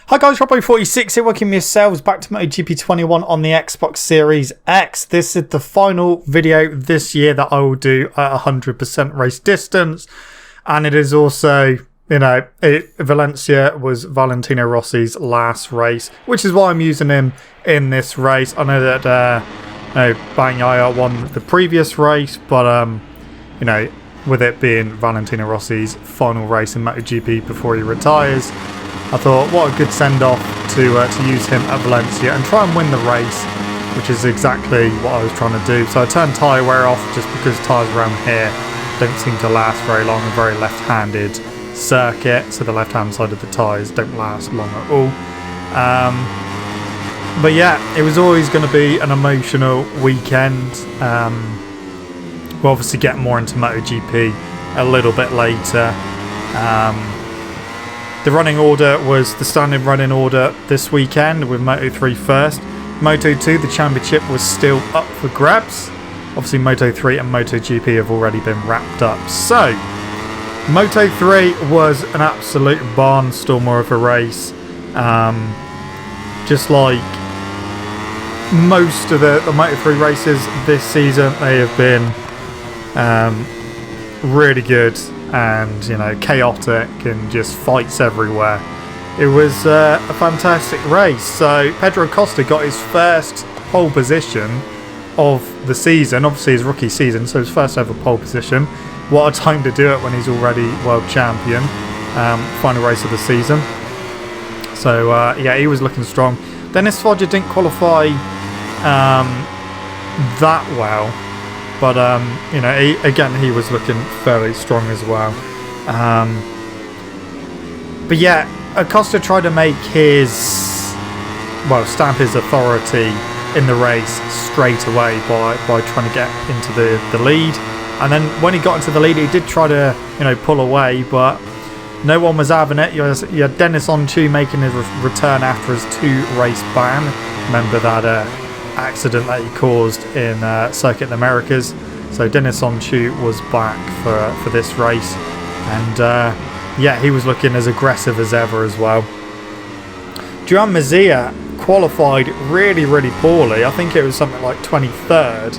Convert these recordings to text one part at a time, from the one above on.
Hi guys, Robbo46 here, welcome yourselves back to MotoGP 21 on the Xbox Series X. This is the final video this year that I will do at 100% race distance. And it is also, Valencia was Valentino Rossi's last race, which is why I'm using him in this race. I know that Bagnaia won the previous race, but, with it being Valentino Rossi's final race in MotoGP before he retires, I thought, what a good send-off to use him at Valencia and try and win the race, which is exactly what I was trying to do. So I turned tyre wear off just because tyres around here don't seem to last very long, a very left-handed circuit, so the left-hand side of the tyres don't last long at all. But yeah, it was always going to be an emotional weekend. We'll obviously get more into MotoGP a little bit later. The running order was the standard running order this weekend with Moto3 first. Moto2, the championship was still up for grabs. Obviously Moto3 and MotoGP have already been wrapped up. So, Moto3 was an absolute barnstormer of a race. Just like most of the Moto3 races this season, they have been really good and chaotic and just fights everywhere. It was a fantastic race. So Pedro Acosta got his first pole position of the season, obviously his rookie season, so his first ever pole position. What a time to do it when he's already world champion. Final race of the season. So yeah, he was looking strong. Dennis Foggia didn't qualify that well, but he was looking fairly strong as well. But yeah, Acosta tried to make stamp his authority in the race straight away by trying to get into the lead. And then when he got into the lead, he did try to pull away, but no one was having it. You had Dennis Onchu making his return after his 2-race ban. Remember that accident that he caused in Circuit of the Americas. So Dennis Onchu was back for this race, and yeah, he was looking as aggressive as ever as well. Joan Mir qualified really, really poorly. I think it was something like 23rd,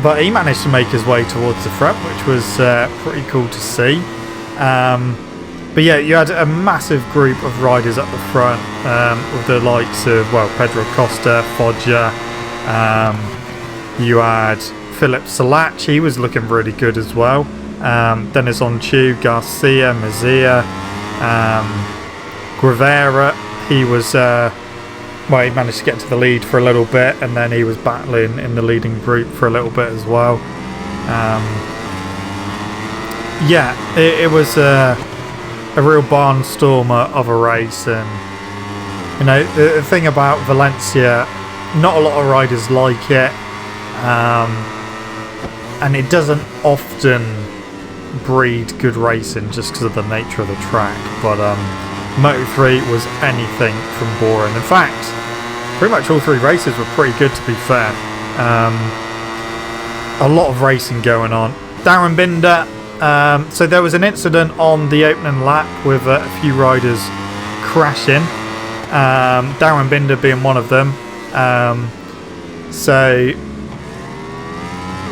but he managed to make his way towards the front, which was pretty cool to see. But yeah, you had a massive group of riders up the front with the likes of, Pedro Acosta, Foggia. You had Philip Salac, he was looking really good as well. Dennis Onchu, Garcia, Mir, Guevara, he was, he managed to get into the lead for a little bit, and then he was battling in the leading group for a little bit as well. Yeah, it was a real barnstormer of a race, and the thing about Valencia, not a lot of riders like it, and it doesn't often breed good racing just because of the nature of the track, but Moto3 was anything from boring. In fact, pretty much all 3 races were pretty good, to be fair. A lot of racing going on. Darryn Binder, so there was an incident on the opening lap with a few riders crashing, Darryn Binder being one of them. So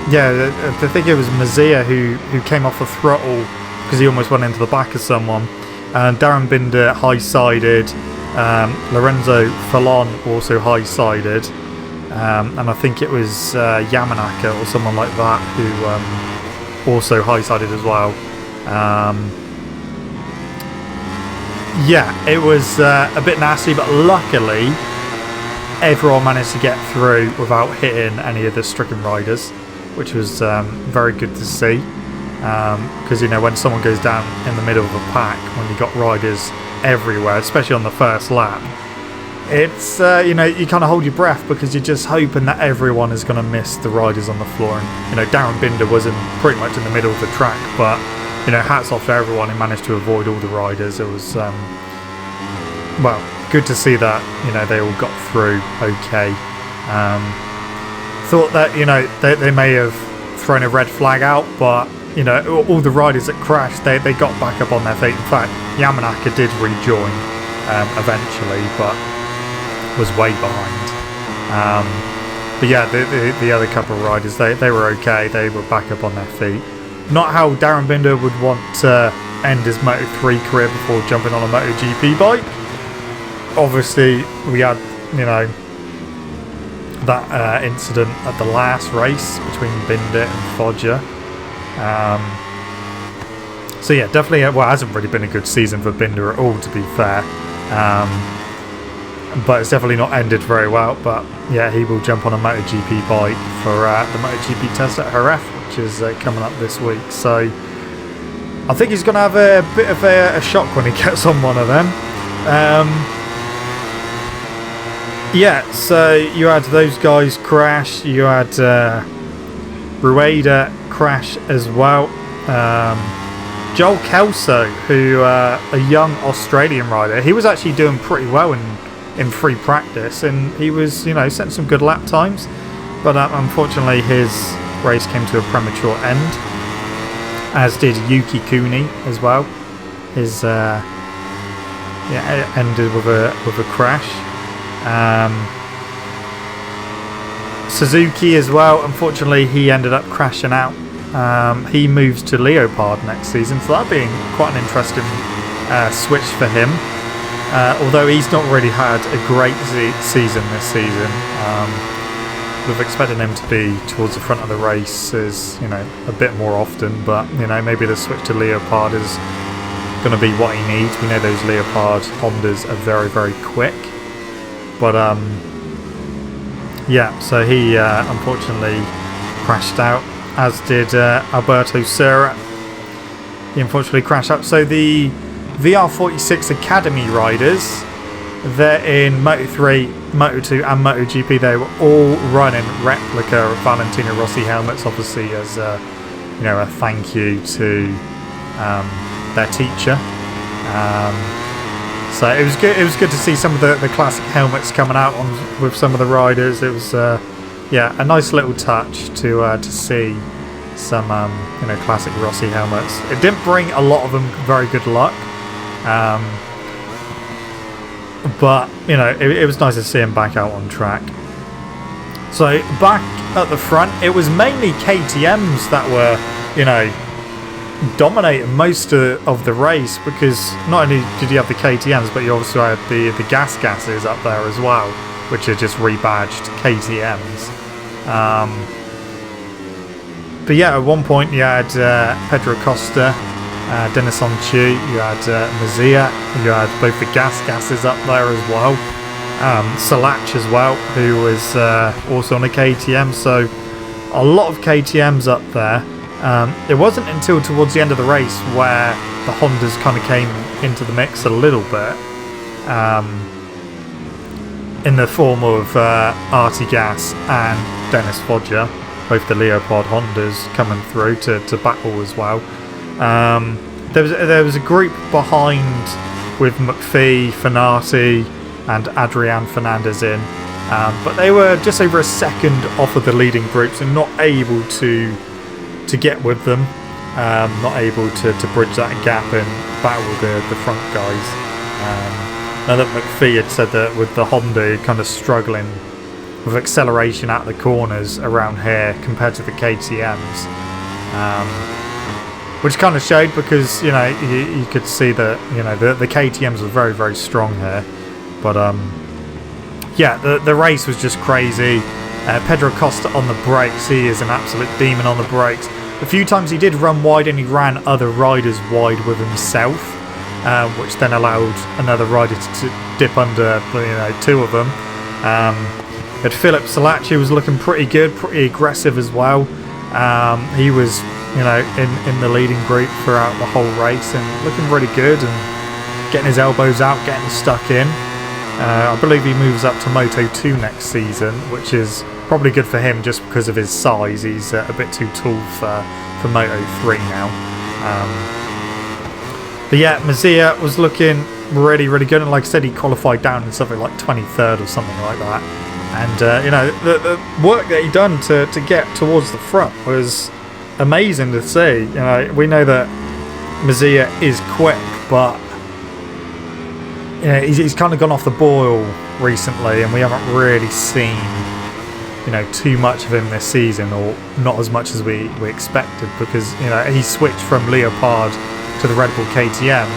yeah, I think it was Mir who came off the throttle because he almost went into the back of someone. Darryn Binder high-sided, Lorenzo Fallon also high-sided, and I think it was Yamanaka or someone like that who also high-sided as well. Yeah, it was a bit nasty, but luckily everyone managed to get through without hitting any of the stricken riders, which was very good to see. Because when someone goes down in the middle of a pack, when you've got riders everywhere, especially on the first lap, it's you kind of hold your breath because you're just hoping that everyone is going to miss the riders on the floor. And Darryn Binder was pretty much in the middle of the track, but hats off to everyone who managed to avoid all the riders. It was good to see that they all got through okay. Thought that they may have thrown a red flag out, but you know, all the riders that crashed, they got back up on their feet. In fact, Yamanaka did rejoin eventually, but was way behind. But yeah, the other couple of riders, they were okay. They were back up on their feet. Not how Darryn Binder would want to end his Moto3 career before jumping on a MotoGP bike. Obviously, we had, you know, that incident at the last race between Binder and Foggia. So yeah, definitely, well, it hasn't really been a good season for Binder at all, to be fair. But it's definitely not ended very well. But yeah, he will jump on a MotoGP bike for the MotoGP test at Jerez, which is coming up this week. So I think he's going to have a bit of a shock when he gets on one of them. Yeah, so you had those guys crash. You had Rueda crash as well. Joel Kelso, who a young Australian rider, he was actually doing pretty well in free practice, and he was, you know, setting some good lap times. But unfortunately, his race came to a premature end, as did Yuki Kuni as well. His it ended with a crash. Suzuki as well, unfortunately he ended up crashing out. He moves to Leopard next season, so that'll be quite an interesting switch for him, although he's not really had a great season this season. We've expected him to be towards the front of the races, you know, a bit more often, but you know, maybe the switch to Leopard is going to be what he needs. We know those Leopard Hondas are very, very quick. But yeah, so he unfortunately crashed out, as did Alberto Serra. He unfortunately crashed out. So the VR46 Academy riders, they're in Moto3, Moto2 and MotoGP. They were all running replica Valentino Rossi helmets, obviously as you know, a thank you to their teacher. So it was good. It was good to see some of the classic helmets coming out with some of the riders. It was yeah, a nice little touch to see some you know, classic Rossi helmets. It didn't bring a lot of them very good luck, but you know, it was nice to see him back out on track. So back at the front, it was mainly KTM's that were, you know, dominating most of the race, because not only did you have the KTMs, but you also had the gases up there as well, which are just rebadged KTMs. But yeah, at one point you had Pedro Costa, Denison Chu, you had Mazia, you had both the gases up there as well. Salach as well, who was also on a KTM, so a lot of KTMs up there. It wasn't until towards the end of the race where the Hondas kind of came into the mix a little bit, in the form of Artigas and Dennis Foggia, both the Leopard Hondas coming through to battle as well. There was a group behind with McPhee, Fanati and Adrian Fernandez in, but they were just over a second off of the leading groups and not able to get with them, not able to bridge that gap and battle the front guys. Now that McPhee had said that with the Honda kind of struggling with acceleration out the corners around here compared to the KTMs, which kind of showed, because you know, you could see that, you know, the KTMs were very, very strong here. But yeah, the race was just crazy. Pedro Costa on the brakes, he is an absolute demon on the brakes. A few times he did run wide, and he ran other riders wide with himself, which then allowed another rider to dip under, you know, two of them. But Philip Salacci was looking pretty good, pretty aggressive as well. He was, you know, in the leading group throughout the whole race and looking really good and getting his elbows out, getting stuck in. I believe he moves up to Moto2 next season, which is probably good for him just because of his size. He's a bit too tall for Moto3 now. But yeah, Mazia was looking really, really good, and like I said, he qualified down in something like 23rd or something like that. And you know, the work that he done to get towards the front was amazing to see. You know, we know that Masia is quick, but you know, he's kind of gone off the boil recently, and we haven't really seen, you know, too much of him this season, or not as much as we expected, because, you know, he switched from Leopard to the Red Bull KTM.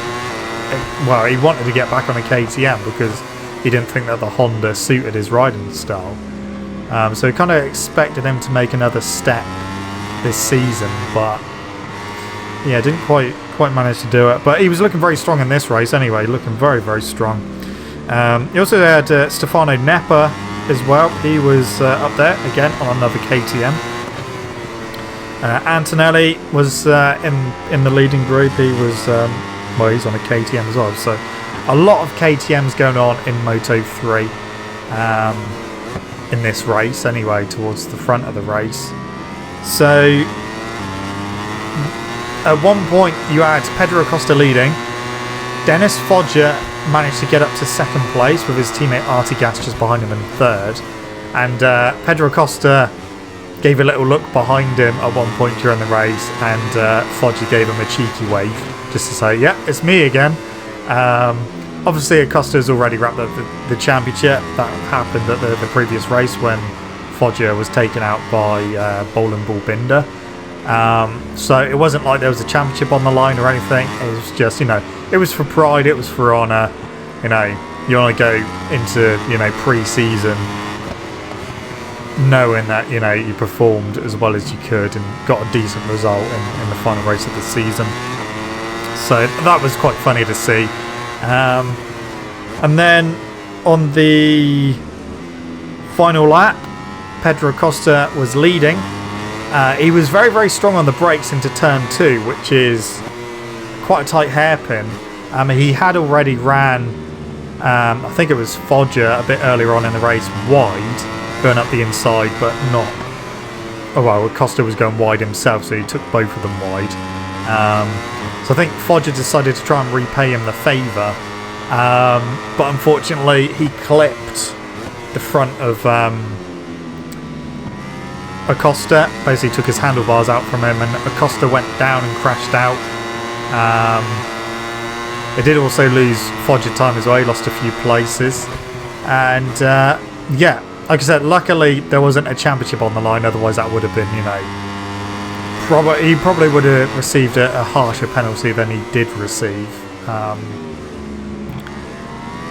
Well, he wanted to get back on a KTM because he didn't think that the Honda suited his riding style. So we kind of expected him to make another step this season, but yeah, didn't quite manage to do it. But he was looking very strong in this race anyway, looking very, very strong. He also had Stefano Nepa as well. He was up there again on another KTM. Antonelli was in the leading group. He was well, he's on a KTM as well. So a lot of KTMs going on in Moto3 in this race anyway, towards the front of the race. So at one point you had Pedro Acosta leading. Dennis Foggia managed to get up to second place with his teammate Artigas just behind him in third. And Pedro Acosta gave a little look behind him at one point during the race, and Foggia gave him a cheeky wave just to say, yeah, it's me again. Obviously Acosta has already wrapped up the championship. That happened at the previous race when Foggia was taken out by Bolen Bull Binder. So it wasn't like there was a championship on the line or anything. It was just, you know, it was for pride, it was for honour. You know, you want to go into, you know, pre-season knowing that, you know, you performed as well as you could and got a decent result in the final race of the season. So that was quite funny to see. And then on the final lap, Pedro Acosta was leading. He was very, very strong on the brakes into turn 2, which is quite a tight hairpin. He had already ran, I think it was Foggia a bit earlier on in the race, wide, going up the inside, but not... Oh, well, Acosta was going wide himself, so he took both of them wide. So I think Foggia decided to try and repay him the favour. But unfortunately, he clipped the front of Acosta, basically took his handlebars out from him, and Acosta went down and crashed out. They did also lose Foggia time as well. He lost a few places. And yeah, like I said, luckily there wasn't a championship on the line, otherwise that would have been, you know, he probably would have received a harsher penalty than he did receive.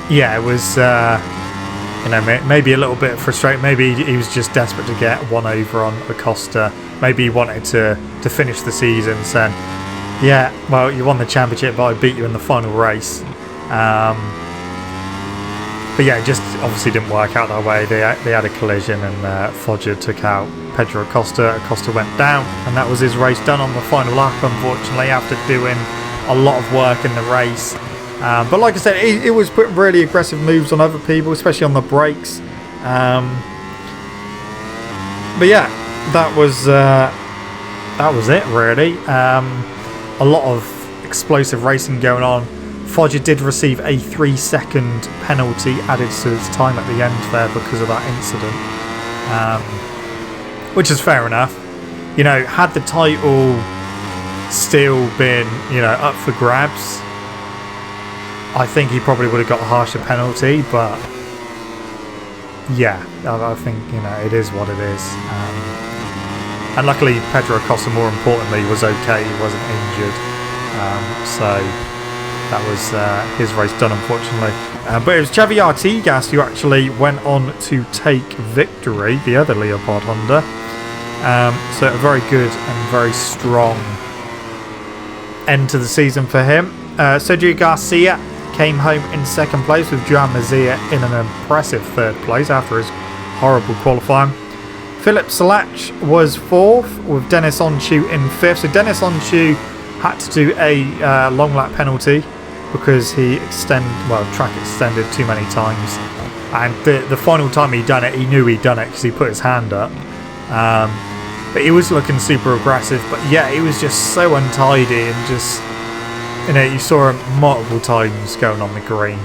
Yeah, it was, you know, maybe a little bit frustrating. Maybe he was just desperate to get one over on Acosta. Maybe he wanted to finish the season saying, yeah, well, you won the championship, but I beat you in the final race. But yeah, it just obviously didn't work out that way. They had a collision, and Foggia took out Pedro Acosta. Acosta went down, and that was his race done on the final lap, unfortunately, after doing a lot of work in the race. But like I said, it was putting really aggressive moves on other people, especially on the brakes. But yeah, that was it really. A lot of explosive racing going on. Foggia did receive a 3-second penalty added to his time at the end there because of that incident, which is fair enough. You know, had the title still been, you know, up for grabs, I think he probably would have got a harsher penalty, but yeah, I think, you know, it is what it is. And luckily Pedro Acosta, more importantly, was okay. He wasn't injured. So that was his race done, unfortunately. But it was Xavi Artigas who actually went on to take victory, the other Leopard Honda. So a very good and very strong end to the season for him. Sergio Garcia came home in second place, with Joan Masia in an impressive third place after his horrible qualifying. Philip Salach was fourth, with Dennis Onchu in fifth. So Dennis Onchu had to do a long lap penalty because he track extended too many times, and the final time he done it, he knew he'd done it because he put his hand up. But he was looking super aggressive, but yeah, he was just so untidy, and just, you know, you saw him multiple times going on the green.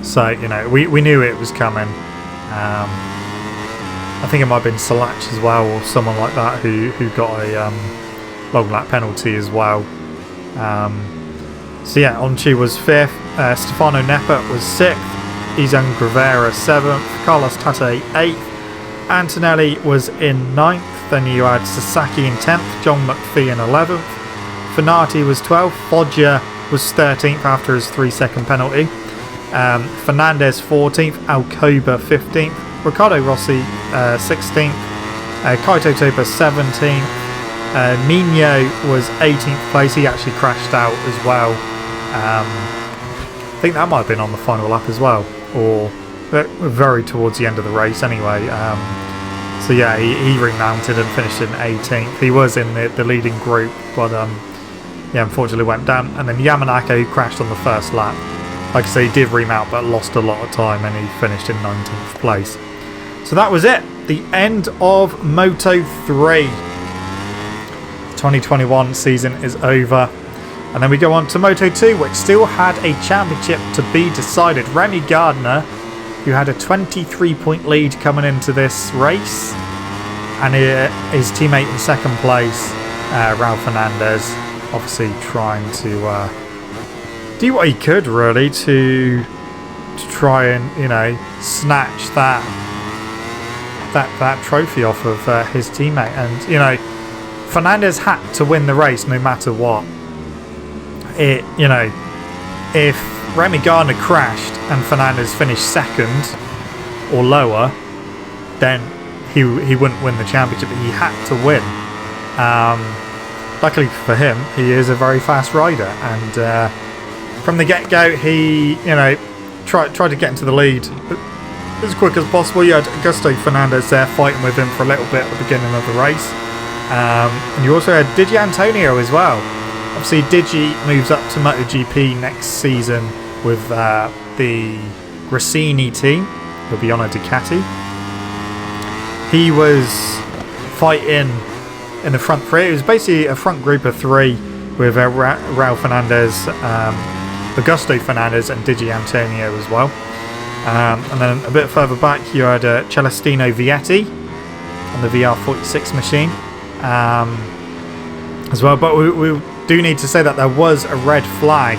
So, you know, we knew it was coming. I think it might have been Salach as well, or someone like that, who got a long lap penalty as well. So yeah, Onchi was 5th, Stefano Nepa was 6th, Izan Gravera 7th, Carlos Tate 8th, Antonelli was in 9th, then you had Sasaki in 10th, John McPhee in 11th, Finati was 12th, Foggia was 13th after his 3-second penalty, Fernandez 14th, Alcoba 15th, Riccardo Rossi 16th, Kaito Topa 17th, Mino was 18th place. He actually crashed out as well. I think that might have been on the final lap as well, or very towards the end of the race anyway. So yeah, he remounted and finished in 18th. He was in the leading group, but yeah, unfortunately went down. And then Yamanaka, who crashed on the first lap, like I say, he did remount but lost a lot of time, and he finished in 19th place. So that was it, the end of Moto3. 2021 season is over, and then we go on to Moto2, which still had a championship to be decided. Remy Gardner, who had a 23-point lead coming into this race, and his teammate in second place, Raul Fernandez, obviously trying to do what he could really to try and, you know, snatch that trophy off of his teammate. And, you know, Fernandez had to win the race no matter what. You know, if Remy Gardner crashed and Fernandez finished second or lower, then he wouldn't win the championship. But he had to win. Luckily for him, he is a very fast rider, and from the get-go, he, you know, tried to get into the lead as quick as possible. You had Augusto Fernandez there fighting with him for a little bit at the beginning of the race. And you also had Digi Antonio as well. Obviously, Digi moves up to MotoGP next season with the Gresini team. He'll be on a Ducati. He was fighting in the front three. It was basically a front group of 3 with Raul Fernandez, Augusto Fernandez, and Digi Antonio as well. And then a bit further back, you had Celestino Vietti on the VR46 machine as well. But we do need to say that there was a red flag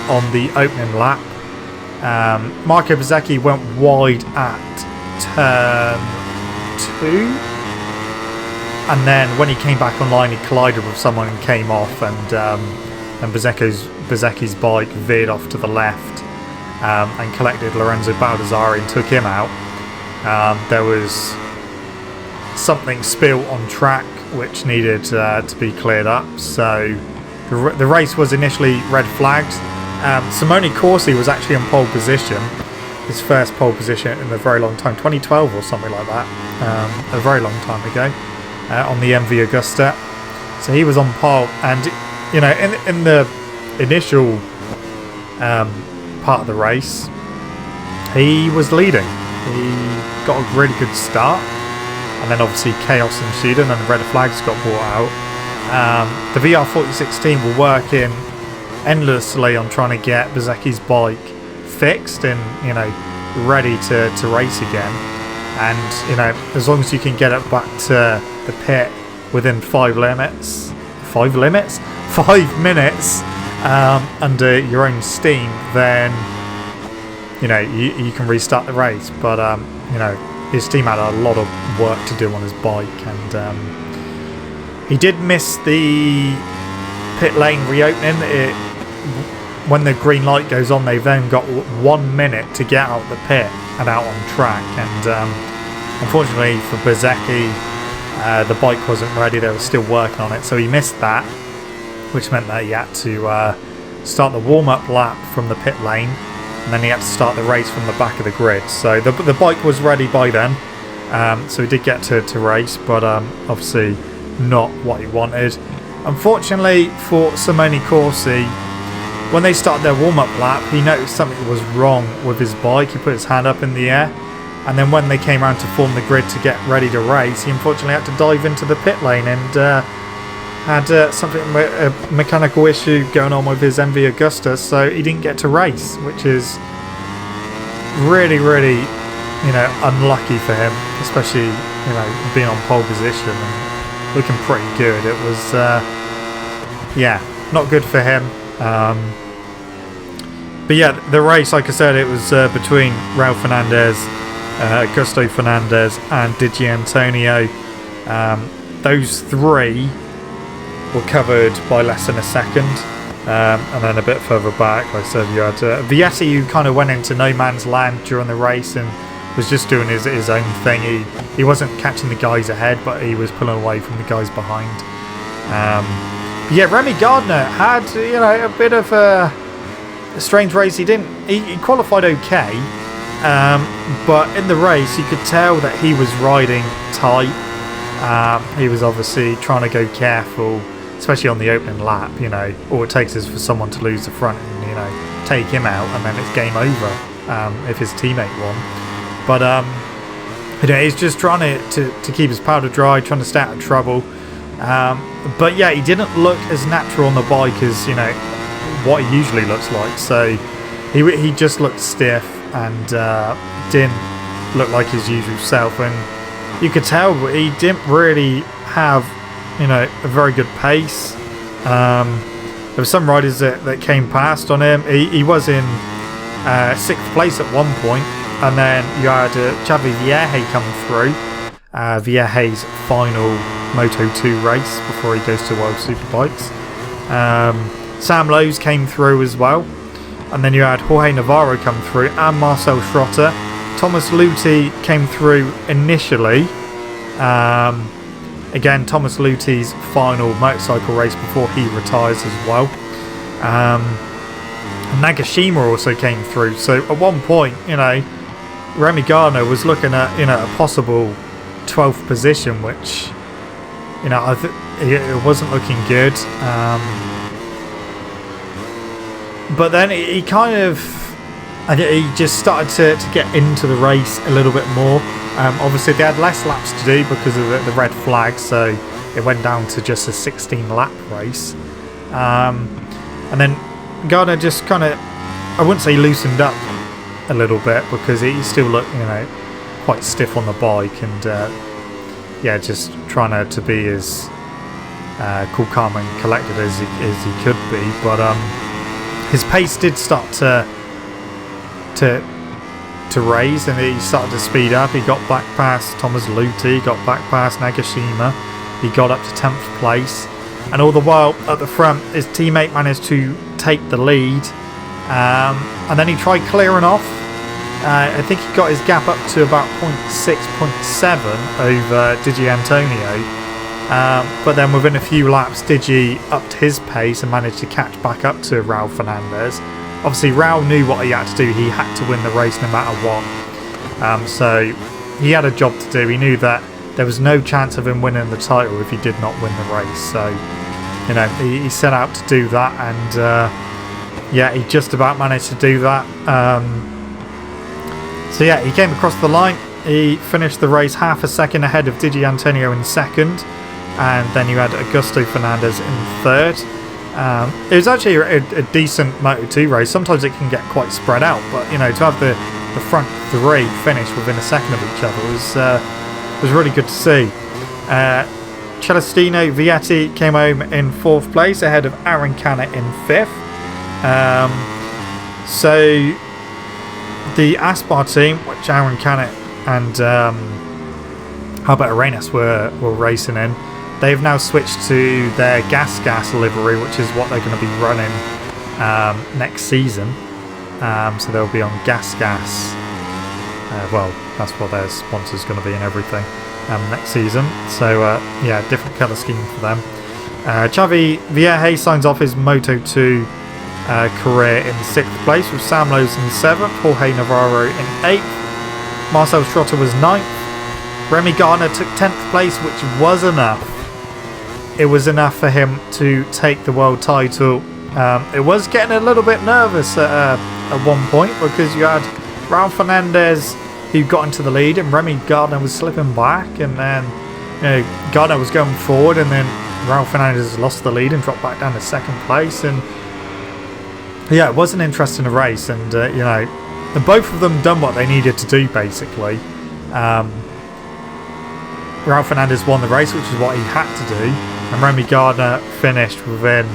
on the opening lap. Marco Bezzecchi went wide at turn 2, and then when he came back online, he collided with someone and came off, and Bezzecchi's bike veered off to the left and collected Lorenzo Baldassari and took him out. There was something spilt on track which needed to be cleared up, so the race was initially red flagged. Simone Corsi was actually on pole position, his first pole position in a very long time, 2012 or something like that, a very long time ago, on the MV Agusta. So he was on pole, and you know, in the initial part of the race, he was leading. He got a really good start, and then obviously chaos ensued, and then the red flags got brought out. The VR46 team were working endlessly on trying to get Bezzecchi's bike fixed and, you know, ready to race again. And, you know, as long as you can get it back to the pit within 5 minutes under your own steam, then, you know, you can restart the race. But you know, his team had a lot of work to do on his bike, and he did miss the pit lane reopening. When the green light goes on, they've then got 1 minute to get out the pit and out on track, and unfortunately for Bezzecchi, the bike wasn't ready. They were still working on it, so he missed that, which meant that he had to start the warm-up lap from the pit lane, and then he had to start the race from the back of the grid. So the bike was ready by then, so he did get to race, but obviously not what he wanted. Unfortunately for Simone Corsi, when they started their warm-up lap, he noticed something was wrong with his bike. He put his hand up in the air, and then when they came around to form the grid to get ready to race, he unfortunately had to dive into the pit lane and had a mechanical issue going on with his MV Agusta, so he didn't get to race, which is really, really unlucky for him, especially being on pole position and looking pretty good. It was not good for him. But yeah, the race, like I said, it was between Raul Fernandez, Augusto Fernandez and Digi Antonio. Those three were covered by less than a second. And then a bit further back, like I said, you had Vietti, who kind of went into no man's land during the race and was just doing his own thing. He wasn't catching the guys ahead, but he was pulling away from the guys behind. But yeah, Remy Gardner had a bit of a strange race. He qualified okay, but in the race you could tell that he was riding tight. He was obviously trying to go careful, especially on the opening lap. All it takes is for someone to lose the front and take him out, and then it's game over if his teammate won. But he's just trying to keep his powder dry, trying to stay out of trouble. But yeah, he didn't look as natural on the bike as what he usually looks like. So he just looked stiff and didn't look like his usual self, and you could tell he didn't really have a very good pace. There were some riders that came past on him. He was in 6th place at one point, and then you had Xavi Vierge come through. Vierge's final Moto2 race before he goes to World Superbikes. Sam Lowes came through as well, and then you had Jorge Navarro come through and Marcel Schrotter. Thomas Luthi came through initially. Again, Thomas Luthi's final motorcycle race before he retires as well. Nagashima also came through. So at one point, Remy Gardner was looking at a possible 12th position, which it wasn't looking good. But then he just started to get into the race a little bit more. Obviously they had less laps to do because of the red flag, so it went down to just a 16 lap race. And then Gardner just I wouldn't say loosened up a little bit, because he still looked quite stiff on the bike, and just trying to be as cool, calm and collected as he could be. But his pace did start to raise, and he started to speed up. He got back past Thomas Luthi, got back past Nagashima, he got up to 10th place, and all the while at the front his teammate managed to take the lead, and then he tried clearing off. I think he got his gap up to about 0.6, 0.7 over Digi Antonio, but then within a few laps Digi upped his pace and managed to catch back up to Raul Fernandez. Obviously Raul knew what he had to do. He had to win the race no matter what. So he had a job to do. He knew that there was no chance of him winning the title if he did not win the race. So, he set out to do that, and he just about managed to do that. He came across the line. He finished the race half a second ahead of Digi Antonio in second, and then you had Augusto Fernandez in third. It was actually a decent Moto2 race. Sometimes it can get quite spread out, but to have the front three finish within a second of each other was really good to see. Celestino Vietti came home in 4th place ahead of Aaron Canet in 5th. So the Aspar team, which Aaron Canet and Albert Arenas were racing in, they've now switched to their gas livery, which is what they're going to be running next season. So they'll be on gas. Well, that's what their sponsor's going to be and everything next season. So different colour scheme for them. Xavi Vierge signs off his Moto2 career in 6th place, with Sam Lowes in 7th, Jorge Navarro in 8th, Marcel Schrotter was 9th, Remy Gardner took 10th place, which was enough. It was enough for him to take the world title. It was getting a little bit nervous at one point, because you had Raul Fernandez who got into the lead and Remy Gardner was slipping back, and then Gardner was going forward, and then Raul Fernandez lost the lead and dropped back down to 2nd place. And it was an interesting race, and And both of them done what they needed to do, basically. Ralph Fernandez won the race, which is what he had to do. And Remy Gardner finished within,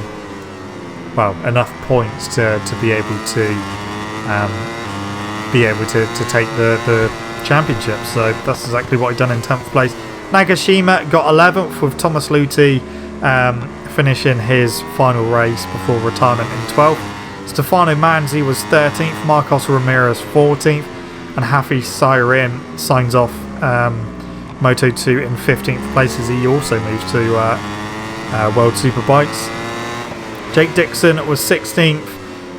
well, enough points to be able to take the championship. So that's exactly what he done in 10th place. Nagashima got 11th with Thomas Luthi finishing his final race before retirement in 12th. Stefano Manzi was 13th, Marcos Ramirez 14th, and Hafi Sairin signs off Moto2 in 15th place as he also moves to World Superbikes. Jake Dixon was 16th,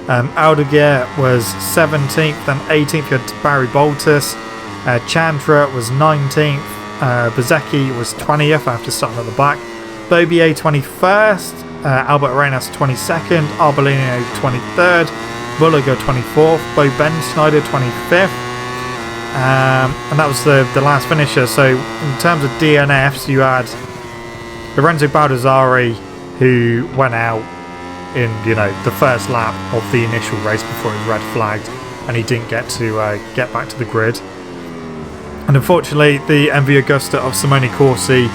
Aldeguer was 17th, and 18th you had Barry Boltus. Chandra was 19th, Bezecchi was 20th after starting at the back, Bobier 21st, Albert Arenas 22nd, Arbolino 23rd, Bulliger 24th, Bo Benschneider 25th, and that was the last finisher. So in terms of DNFs, you had Lorenzo Baldassari, who went out in the first lap of the initial race before it was red flagged, and he didn't get to get back to the grid. And unfortunately, the MV Augusta of Simone Corsi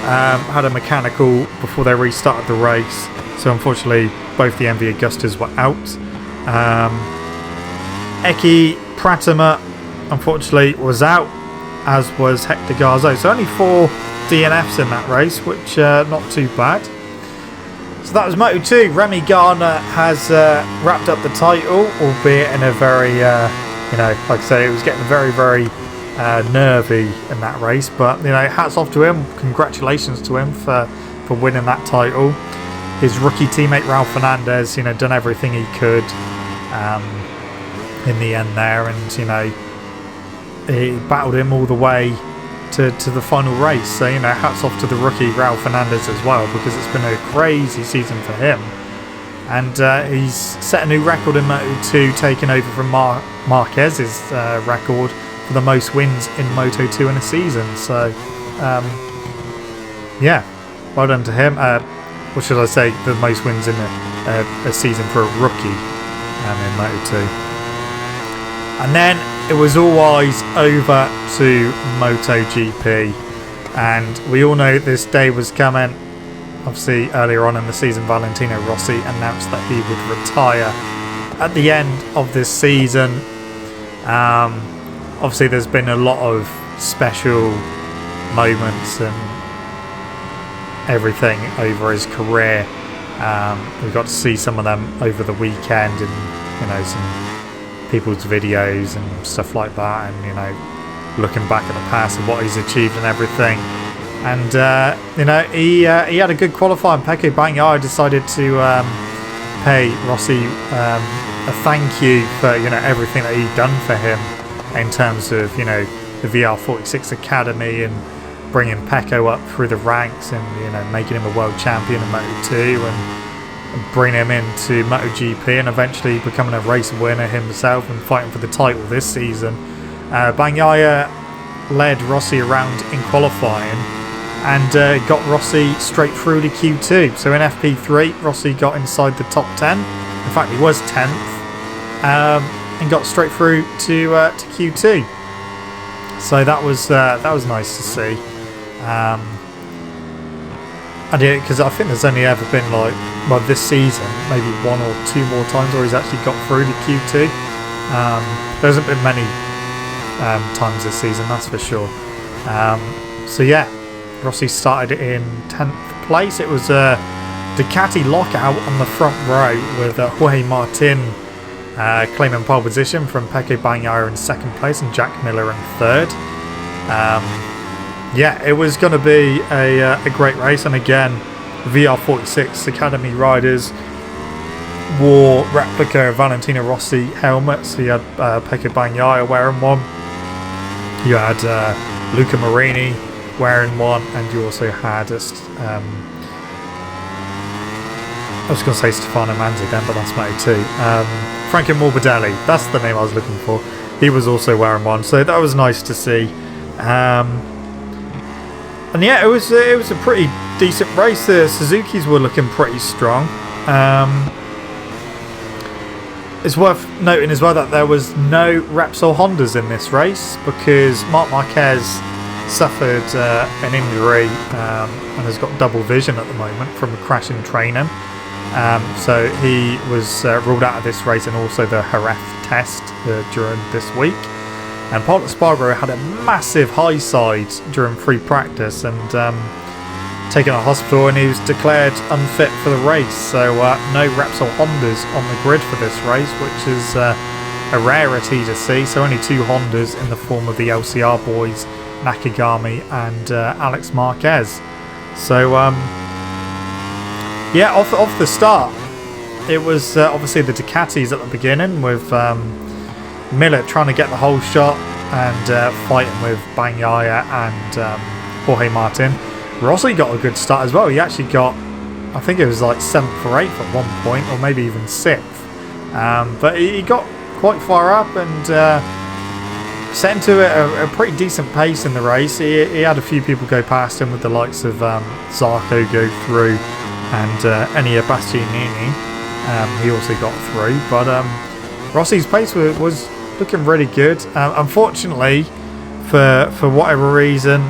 had a mechanical before they restarted the race, so unfortunately both the MV Augustas were out. Eki Pratama unfortunately was out, as was Hector Garzo, so only 4 DNFs in that race, which not too bad. So that was Moto2. Remy Gardner has wrapped up the title, albeit in a very like I say, it was getting very nervy in that race, but hats off to him, congratulations to him for winning that title. His rookie teammate Ralph Fernandez done everything he could in the end there, and he battled him all the way to the final race. So hats off to the rookie Ralph Fernandez as well, because it's been a crazy season for him, and he's set a new record in Moto2, taking over from Marquez's record for the most wins in Moto2 in a season. So yeah, well done to him. What should I say, the most wins in a season for a rookie in Moto2. And then it was all eyes over to MotoGP, and we all know this day was coming. Obviously earlier on in the season, Valentino Rossi announced that he would retire at the end of this season. Obviously there's been a lot of special moments and everything over his career. We got to see some of them over the weekend, and some people's videos and stuff like that, and looking back at the past and what he's achieved and everything. And he had a good qualifying. Pecco Bagnaia decided to pay Rossi a thank you for everything that he'd done for him in terms of the VR46 Academy and bringing Pecco up through the ranks, and making him a world champion in Moto2 and bringing him into MotoGP, and eventually becoming a race winner himself and fighting for the title this season. Bagnaia led Rossi around in qualifying and got Rossi straight through to Q2. So in FP3, Rossi got inside the top 10. In fact, he was 10th, and got straight through to Q2. So that was nice to see. Because I think there's only ever been this season, maybe 1 or 2 more times where he's actually got through to Q2. There hasn't been many times this season, that's for sure. So yeah, Rossi started in 10th place. It was a Ducati lockout on the front row with Jorge Martin claiming pole position from Pecco Bagnaia in 2nd place and Jack Miller in 3rd. Yeah, it was going to be a great race, and again, VR46 Academy riders wore replica Valentino Rossi helmets. You had Pecco Bagnaia wearing one, you had Luca Marini wearing one, and you also had I was going to say Stefano Manzi then, but that's Moto2. Franco Morbidelli, that's the name I was looking for. He was also wearing one, so that was nice to see. And yeah, it was a pretty decent race. The Suzuki's were looking pretty strong. it's worth noting as well that there was no Repsol Hondas in this race because Marc Marquez suffered an injury and has got double vision at the moment from a crash in training. So he was ruled out of this race and also the Jerez test during this week. And Pol Espargaro had a massive high side during free practice and taken to hospital, and he was declared unfit for the race. So no Repsol Hondas on the grid for this race, which is a rarity to see. So only 2 Hondas in the form of the LCR boys, Nakagami and Alex Marquez. So yeah, off the start, it was obviously the Ducatis at the beginning with Miller trying to get the whole shot and fighting with Bagnaia and Jorge Martin. Rossi got a good start as well. He actually got, I think it was like 7th or 8th at one point, or maybe even 6th. But he got quite far up and set into a pretty decent pace in the race. He had a few people go past him with the likes of Zarco go through and Enea Bastianini. He also got through. But Rossi's pace was looking really good. Unfortunately, for whatever reason,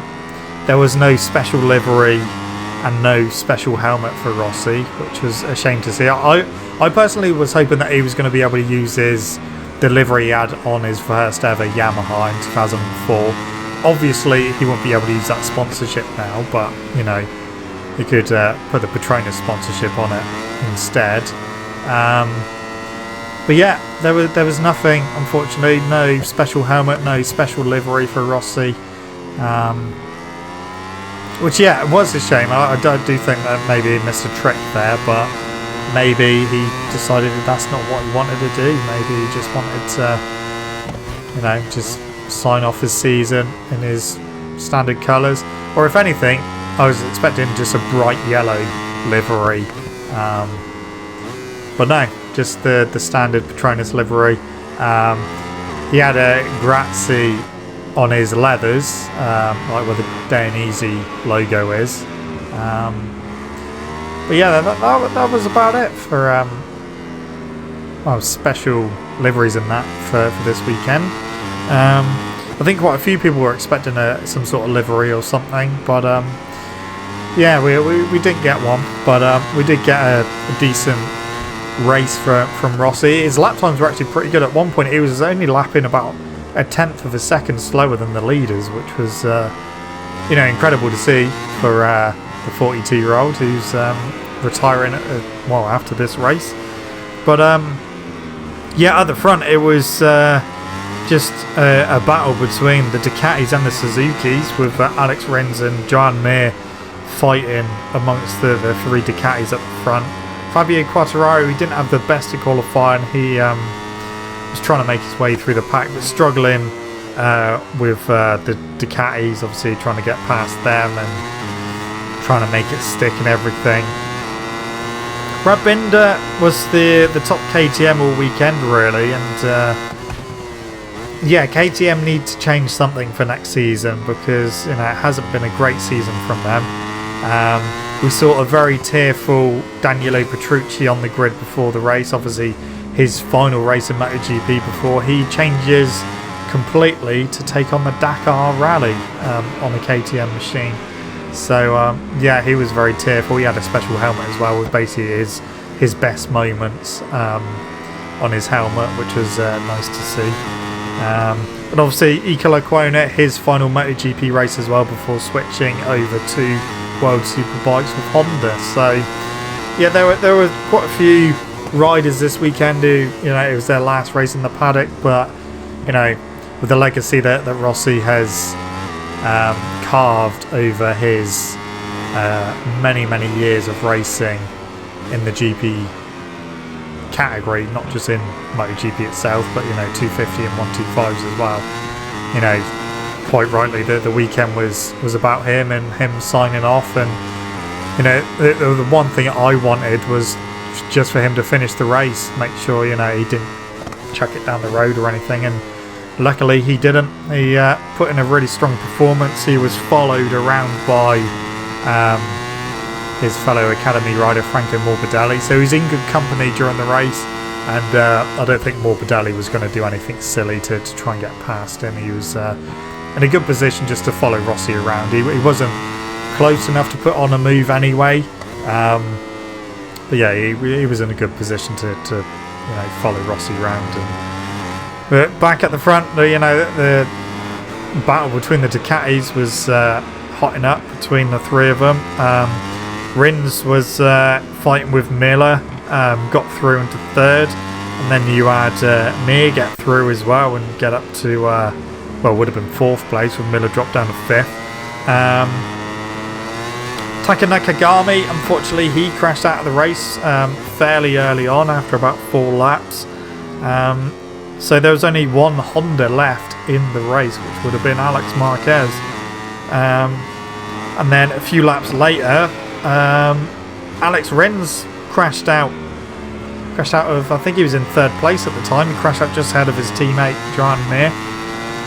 there was no special livery and no special helmet for Rossi, which was a shame to see. I personally was hoping that he was going to be able to use the livery he had on his first ever Yamaha in 2004. Obviously, he won't be able to use that sponsorship now, but you know, he could put the Petronas sponsorship on it instead. But yeah, there was nothing, unfortunately. No special helmet, no special livery for Rossi. Which, yeah, it was a shame. I do think that maybe he missed a trick there, but maybe he decided that that's not what he wanted to do. Maybe he just wanted to, you know, just sign off his season in his standard colours. Or if anything, I was expecting just a bright yellow livery. But no, just the standard Petronas livery. He had a Grazzi on his leathers, like where the Dainese logo is. But yeah, that was about it for special liveries and that for this weekend. I think quite a few people were expecting some sort of livery or something, but yeah, we didn't get one, but we did get a decent race from Rossi. His lap times were actually pretty good. At one point, he was only lapping about a 1/10 of a second slower than the leaders, which was you know, incredible to see for the 42-year-old who's retiring after this race. But yeah, at the front it was just a battle between the Ducatis and the Suzukis, with Alex Rins and Joan Mir fighting amongst the 3 Ducatis at the front. Fabio Quartararo, he didn't have the best of qualifying. He was trying to make his way through the pack, but struggling with the Ducatis, obviously trying to get past them and trying to make it stick and everything. Brad Binder was the top KTM all weekend, really, and yeah, KTM need to change something for next season because, you know, it hasn't been a great season from them. We saw a very tearful Danilo Petrucci on the grid before the race, obviously his final race in MotoGP before he changes completely to take on the Dakar Rally on the KTM machine. So yeah, he was very tearful. He had a special helmet as well with basically his best moments on his helmet, which was nice to see. And obviously Iker Lecuona, his final MotoGP race as well before switching over to World Superbikes with Honda. So yeah, there were quite a few riders this weekend who, you know, it was their last race in the paddock, but you know, with the legacy that Rossi has carved over his many years of racing in the GP category, not just in MotoGP itself, but you know, 250 and 125s as well. You know, quite rightly, the weekend was about him and him signing off, and you know, the one thing I wanted was just for him to finish the race, make sure, you know, he didn't chuck it down the road or anything, and luckily he didn't. He put in a really strong performance. He was followed around by his fellow academy rider Franco Morbidelli, so he's in good company during the race. And I don't think Morbidelli was going to do anything silly to try and get past him. He was in a good position just to follow Rossi around. He wasn't close enough to put on a move anyway. But yeah, he was in a good position to follow Rossi around. But back at the front, the battle between the Ducatis was hotting up between the three of them. Rins was fighting with Miller, got through into third, and then you had Mir get through as well and get up to would have been fourth place with Miller dropped down to fifth. Taka Nakagami, unfortunately, he crashed out of the race fairly early on after about 4 laps. So there was only one Honda left in the race, which would have been Alex Marquez. And then a few laps later, Alex Rins crashed out of, I think he was in third place at the time. He crashed out just ahead of his teammate Joan Mir.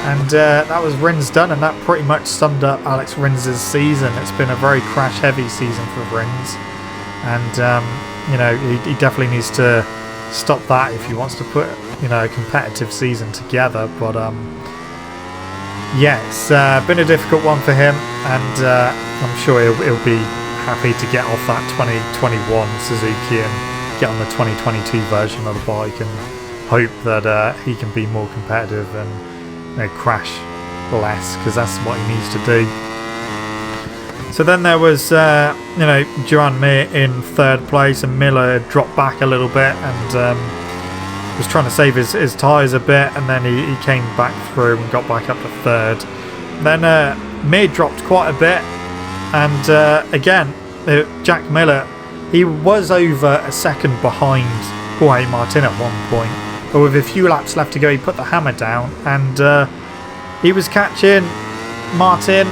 And that was Rins done, and that pretty much summed up Alex Rins' season. It's been a very crash-heavy season for Rins. And, he definitely needs to stop that if he wants to put, a competitive season together. But, it's been a difficult one for him, and I'm sure he'll be happy to get off that 2021 Suzuki and get on the 2022 version of the bike and hope that he can be more competitive and crash less, because that's what he needs to do. So then there was Joan Mir in third place, and Miller dropped back a little bit and was trying to save his tyres a bit, and then he came back through and got back up to third. Then Mir dropped quite a bit, and again Jack Miller, he was over a second behind Jorge Martin at one point, but with a few laps left to go, he put the hammer down, and he was catching Martin.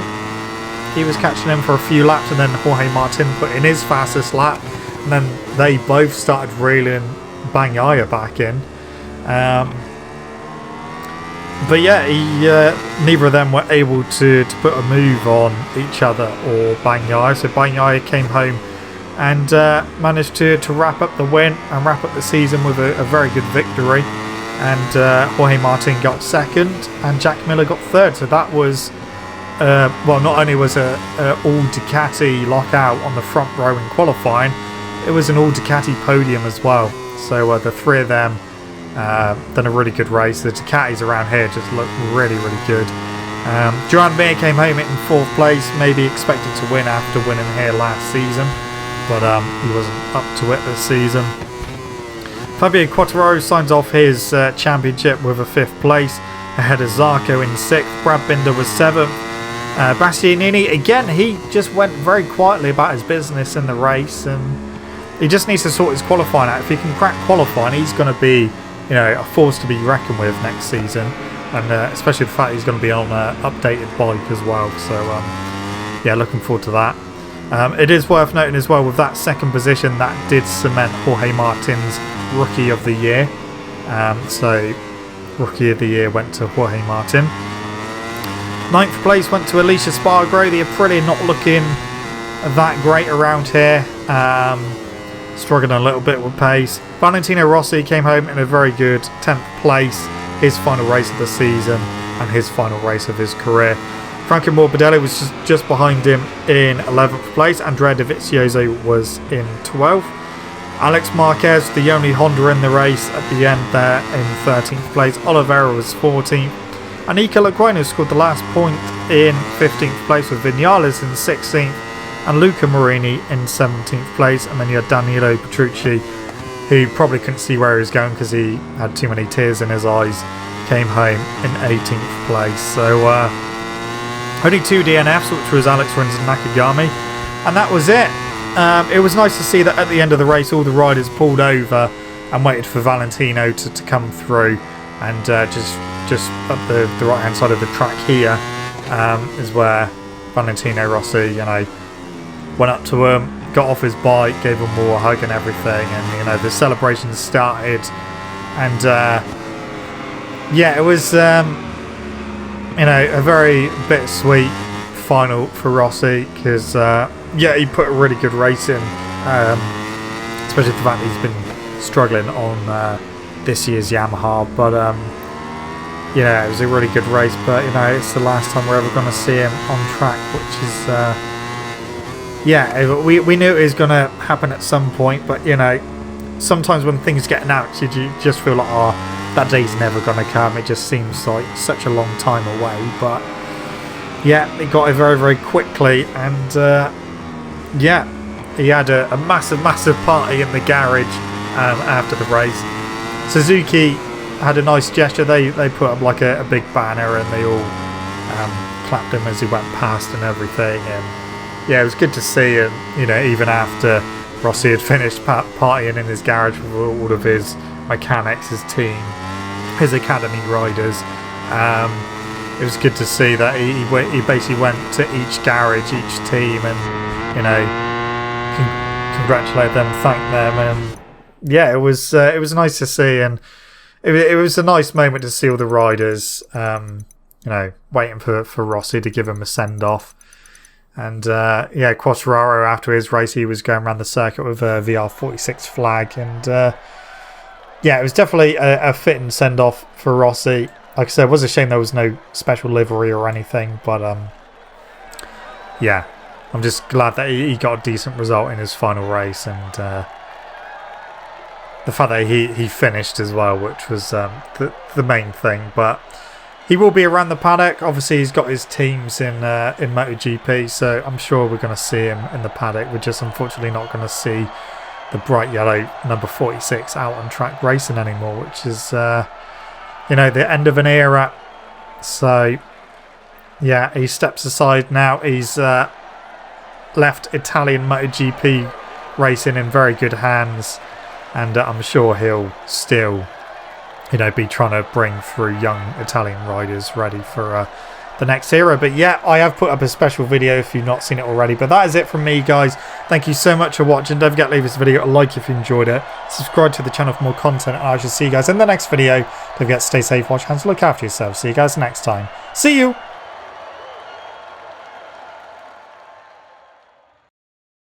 He was catching him for a few laps, and then Jorge Martin put in his fastest lap, and then they both started reeling Bagnaia back in. But yeah, neither of them were able to put a move on each other or Bagnaia. So Bagnaia came home and managed to wrap up the win and wrap up the season with a very good victory. And Jorge Martin got second and Jack Miller got third. So that was, not only was a all Ducati lockout on the front row in qualifying, it was an all Ducati podium as well. So the three of them done a really good race. The Ducatis around here just look really, really good. Joan Mir came home in fourth place, maybe expected to win after winning here last season, but he wasn't up to it this season. Fabio Quartararo signs off his championship with a fifth place, ahead of Zarco in sixth. Brad Binder was seventh. Bastianini, again, he just went very quietly about his business in the race, and he just needs to sort his qualifying out. If he can crack qualifying, he's going to be, a force to be reckoned with next season, and especially the fact he's going to be on an updated bike as well. So, looking forward to that. It is worth noting as well, with that second position, that did cement Jorge Martin's Rookie of the Year. So, Rookie of the Year went to Jorge Martin. Ninth place went to Alicia Spargo. The Aprilia not looking that great around here. Struggling a little bit with pace. Valentino Rossi came home in a very good 10th place, his final race of the season and his final race of his career. Franco Morbidelli was just behind him in 11th place. Andrea Dovizioso was in 12th. Alex Marquez, the only Honda in the race at the end there, in 13th place. Oliveira was 14th. And Iker Lecuona scored the last point in 15th place, with Vinales in 16th. And Luca Marini in 17th place. And then you had Danilo Petrucci, who probably couldn't see where he was going because he had too many tears in his eyes, came home in 18th place. So only 2 DNFs, which was Alex Rins and Nakagami, and that was it. It was nice to see that at the end of the race all the riders pulled over and waited for Valentino to come through, and just up the right hand side of the track here is where Valentino Rossi went up to him, got off his bike, gave him more a hug and everything, and the celebrations started, and it was a very bittersweet final for Rossi, because he put a really good race in, especially the fact that he's been struggling on this year's Yamaha. But yeah, it was a really good race. But it's the last time we're ever going to see him on track, which is yeah, we knew it was going to happen at some point. But sometimes when things get announced, you just feel like, oh, that day's never going to come. It just seems like such a long time away. But yeah, he got it very, very quickly. And yeah, he had a massive party in the garage after the race. Suzuki had a nice gesture. They put up like a big banner, and they all clapped him as he went past and everything. And yeah, it was good to see. And even after Rossi had finished partying in his garage with all of his mechanics, his team, his academy riders, it was good to see that he basically went to each garage, each team, and congratulate them, thank them. And yeah, it was nice to see. And it was a nice moment to see all the riders waiting for Rossi to give him a send-off. And yeah, Quartararo, after his race, he was going around the circuit with a VR46 flag. And yeah, it was definitely a fitting send-off for Rossi. Like I said, it was a shame there was no special livery or anything. But yeah, I'm just glad that he got a decent result in his final race. And the fact that he finished as well, which was the main thing. But he will be around the paddock. Obviously, he's got his teams in MotoGP, so I'm sure we're going to see him in the paddock. We're just unfortunately not going to see the bright yellow number 46 out on track racing anymore, which is the end of an era. So yeah, he steps aside now. He's left Italian MotoGP racing in very good hands, and I'm sure he'll still be trying to bring through young Italian riders ready for the next era. But yeah, I have put up a special video if you've not seen it already. But that is it from me, guys. Thank you so much for watching. Don't forget to leave this video a like if you enjoyed it. Subscribe to the channel for more content, and I shall see you guys in the next video. Don't forget to stay safe, watch hands, look after yourselves. See you guys next time. See you!